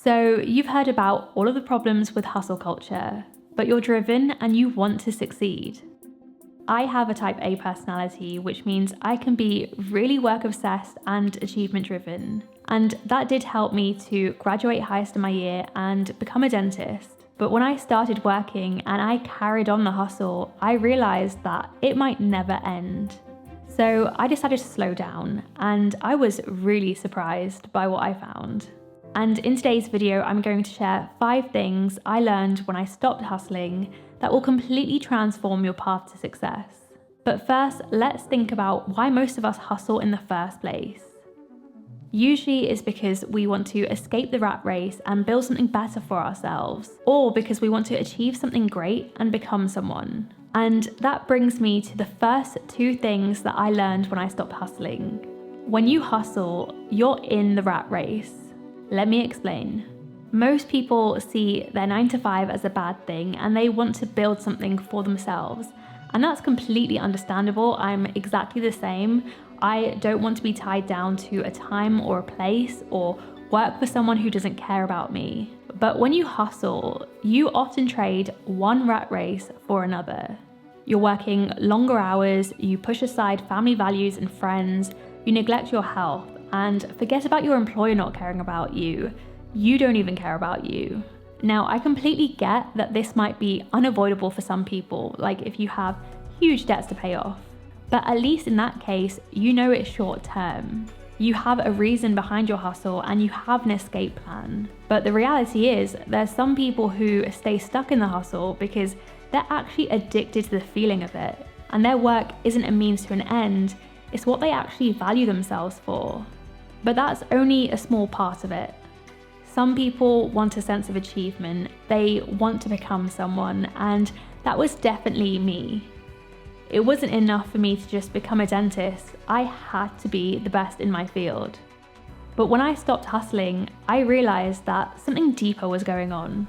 So you've heard about all of the problems with hustle culture, but you're driven and you want to succeed. I have a type A personality, which means I can be really work obsessed and achievement driven. And that did help me to graduate highest in my year and become a dentist. But when I started working and I carried on the hustle, I realized that it might never end. So I decided to slow down, and I was really surprised by what I found. And in today's video, I'm going to share 5 things I learned when I stopped hustling that will completely transform your path to success. But first, let's think about why most of us hustle in the first place. Usually it's because we want to escape the rat race and build something better for ourselves, or because we want to achieve something great and become someone. And that brings me to the first 2 things that I learned when I stopped hustling. When you hustle, you're in the rat race. Let me explain. Most people see their 9 to 5 as a bad thing and they want to build something for themselves. And that's completely understandable. I'm exactly the same. I don't want to be tied down to a time or a place or work for someone who doesn't care about me. But when you hustle, you often trade one rat race for another. You're working longer hours, you push aside family values and friends, you neglect your health, and forget about your employer not caring about you. You don't even care about you. Now, I completely get that this might be unavoidable for some people, like if you have huge debts to pay off. But at least in that case, you know it's short term. You have a reason behind your hustle and you have an escape plan. But the reality is, there's some people who stay stuck in the hustle because they're actually addicted to the feeling of it. And their work isn't a means to an end, it's what they actually value themselves for. But that's only a small part of it. Some people want a sense of achievement, they want to become someone, and that was definitely me. It wasn't enough for me to just become a dentist, I had to be the best in my field. But when I stopped hustling, I realized that something deeper was going on.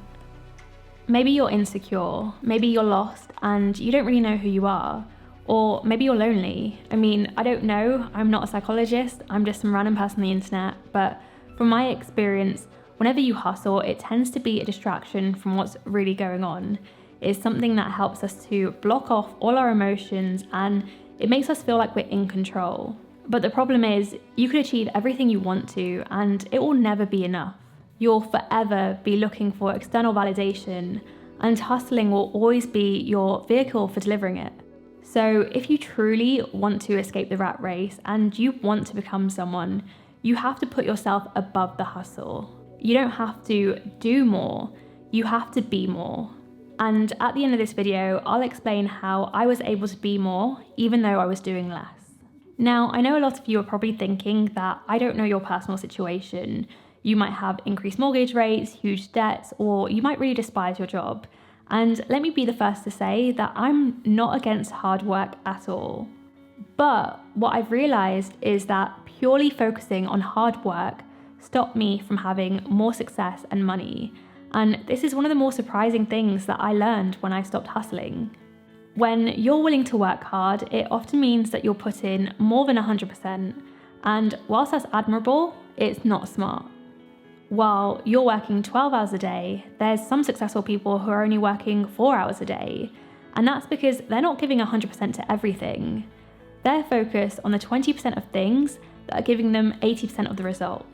Maybe you're insecure, maybe you're lost and you don't really know who you are, or maybe you're lonely. I mean, I don't know, I'm not a psychologist, I'm just some random person on the internet, but from my experience, whenever you hustle, it tends to be a distraction from what's really going on. It's something that helps us to block off all our emotions and it makes us feel like we're in control. But the problem is, you could achieve everything you want to and it will never be enough. You'll forever be looking for external validation, and hustling will always be your vehicle for delivering it. So if you truly want to escape the rat race and you want to become someone, you have to put yourself above the hustle. You don't have to do more, you have to be more. And at the end of this video, I'll explain how I was able to be more, even though I was doing less. Now, I know a lot of you are probably thinking that I don't know your personal situation. You might have increased mortgage rates, huge debts, or you might really despise your job. And let me be the first to say that I'm not against hard work at all. But what I've realized is that purely focusing on hard work stopped me from having more success and money. And this is one of the more surprising things that I learned when I stopped hustling. When you're willing to work hard, it often means that you'll put in more than 100%. And whilst that's admirable, it's not smart. While you're working 12 hours a day, there's some successful people who are only working 4 hours a day. And that's because they're not giving 100% to everything. They're focused on the 20% of things that are giving them 80% of the results.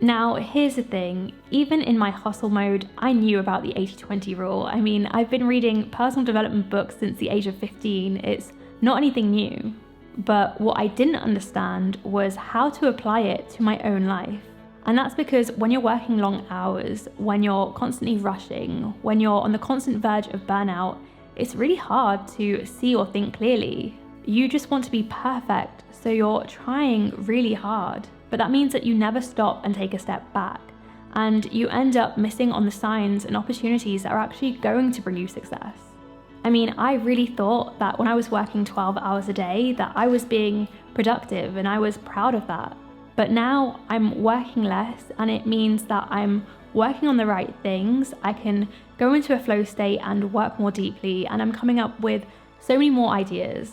Now, here's the thing, even in my hustle mode, I knew about the 80-20 rule. I mean, I've been reading personal development books since the age of 15. It's not anything new. But what I didn't understand was how to apply it to my own life. And that's because when you're working long hours, when you're constantly rushing, when you're on the constant verge of burnout, it's really hard to see or think clearly. You just want to be perfect, so you're trying really hard. But that means that you never stop and take a step back, and you end up missing on the signs and opportunities that are actually going to bring you success. I mean, I really thought that when I was working 12 hours a day that I was being productive and I was proud of that. But now I'm working less and it means that I'm working on the right things. I can go into a flow state and work more deeply, and I'm coming up with so many more ideas.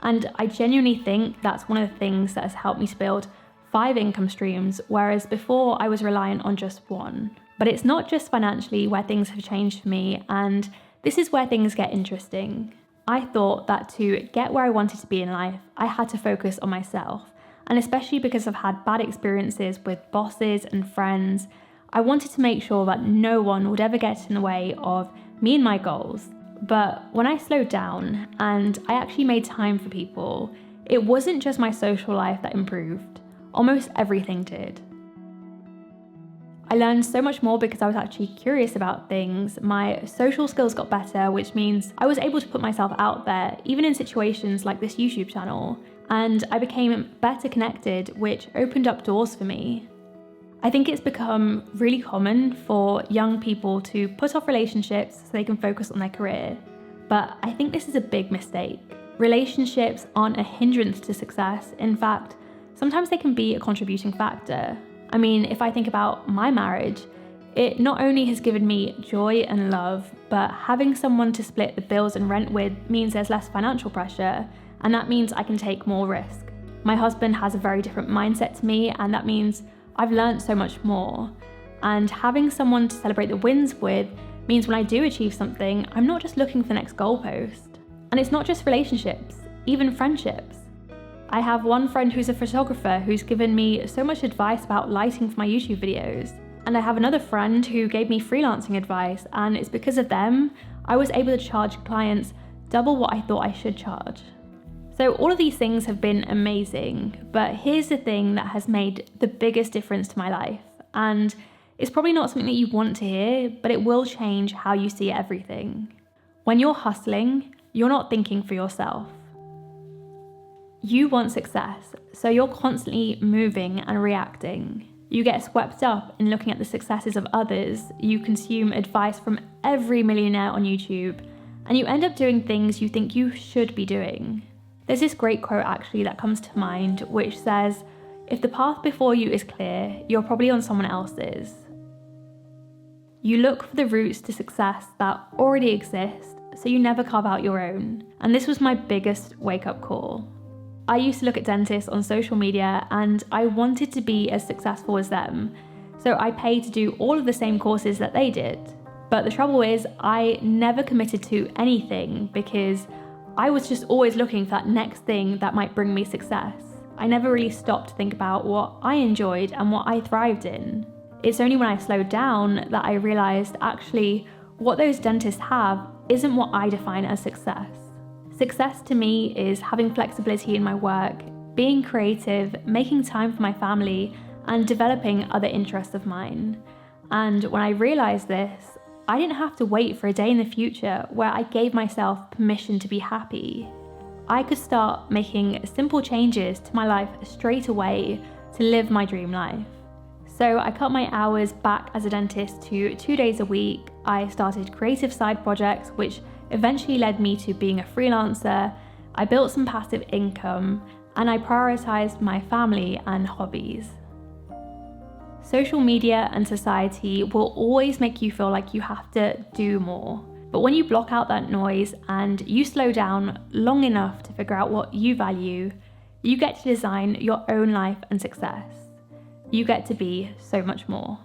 And I genuinely think that's one of the things that has helped me to build 5 income streams, whereas before I was reliant on just one. But it's not just financially where things have changed for me, and this is where things get interesting. I thought that to get where I wanted to be in life, I had to focus on myself. And especially because I've had bad experiences with bosses and friends, I wanted to make sure that no one would ever get in the way of me and my goals. But when I slowed down and I actually made time for people, it wasn't just my social life that improved. Almost everything did. I learned so much more because I was actually curious about things. My social skills got better, which means I was able to put myself out there, even in situations like this YouTube channel. And I became better connected, which opened up doors for me. I think it's become really common for young people to put off relationships so they can focus on their career. But I think this is a big mistake. Relationships aren't a hindrance to success. In fact, sometimes they can be a contributing factor. I mean, if I think about my marriage, it not only has given me joy and love, but having someone to split the bills and rent with means there's less financial pressure, and that means I can take more risk. My husband has a very different mindset to me, and that means I've learned so much more. And having someone to celebrate the wins with means when I do achieve something, I'm not just looking for the next goalpost. And it's not just relationships, even friendships. I have one friend who's a photographer who's given me so much advice about lighting for my YouTube videos. And I have another friend who gave me freelancing advice, and it's because of them, I was able to charge clients double what I thought I should charge. So all of these things have been amazing, but here's the thing that has made the biggest difference to my life. And it's probably not something that you want to hear, but it will change how you see everything. When you're hustling, you're not thinking for yourself. You want success, so you're constantly moving and reacting. You get swept up in looking at the successes of others, you consume advice from every millionaire on YouTube, and you end up doing things you think you should be doing. There's this great quote actually that comes to mind, which says, "If the path before you is clear, you're probably on someone else's." You look for the routes to success that already exist, so you never carve out your own. And this was my biggest wake-up call. I used to look at dentists on social media and I wanted to be as successful as them. So I paid to do all of the same courses that they did. But the trouble is, I never committed to anything because I was just always looking for that next thing that might bring me success. I never really stopped to think about what I enjoyed and what I thrived in. It's only when I slowed down that I realized actually what those dentists have isn't what I define as success. Success to me is having flexibility in my work, being creative, making time for my family, and developing other interests of mine. And when I realized this, I didn't have to wait for a day in the future where I gave myself permission to be happy. I could start making simple changes to my life straight away to live my dream life. So I cut my hours back as a dentist to 2 days a week. I started creative side projects, which eventually led me to being a freelancer. I built some passive income, and I prioritized my family and hobbies. Social media and society will always make you feel like you have to do more. But when you block out that noise and you slow down long enough to figure out what you value, you get to design your own life and success. You get to be so much more.